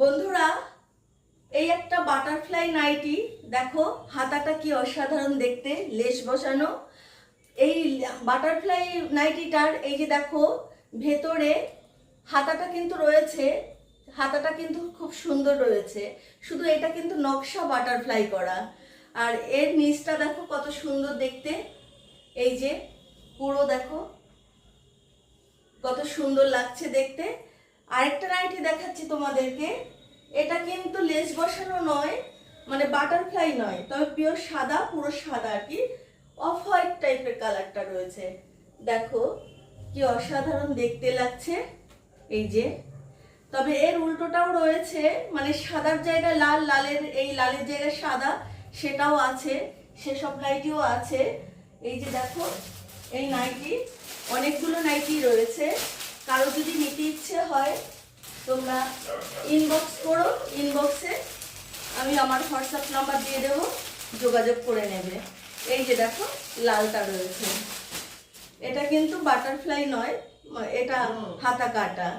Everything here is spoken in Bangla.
বন্ধুরা, এই একটা বাটারফ্লাই নাইটি দেখো, হাতাটা কি অসাধারণ দেখতে, লেস বসানো। এই বাটারফ্লাই নাইটিটার এই যে দেখো ভেতরে হাতাটা কিন্তু রয়েছে, হাতাটা কিন্তু খুব সুন্দর রয়েছে, শুধু এটা কিন্তু নকশা বাটারফ্লাই করা। আর এর নিচটা দেখো কত সুন্দর দেখতে, এই যে পুরো দেখো কত সুন্দর লাগছে দেখতে। আরেকটা নাইটি দেখাচ্ছি তোমাদেরকে, এটা কিন্তু লেস বসানো নয়, মানে বাটারফ্লাই নয়, তবে পিওর সাদা, পুরো সাদা আর কি, অফ হোয়াইট টাইপের কালারটা রয়েছে। দেখো কি অসাধারণ দেখতে লাগছে, এই যে। তবে এর উল্টোটাও রয়েছে, মানে সাদার জায়গায় লাল, লালের এই লালের জায়গায় সাদা, সেটাও আছে, সেসব নাইটিও আছে। এই যে দেখো এই নাইটি, অনেকগুলো নাইটি রয়েছে। কারো যদি নিতে ইচ্ছে হয় তোমরা ইনবক্স করো, ইনবক্সে আমি আমার হোয়াটসঅ্যাপ নাম্বার দিয়ে দেবো, যোগাযোগ করে নেবে। এই যে দেখো লালটা রয়েছে, এটা কিন্তু বাটারফ্লাই নয়, এটা হাতা কাটা।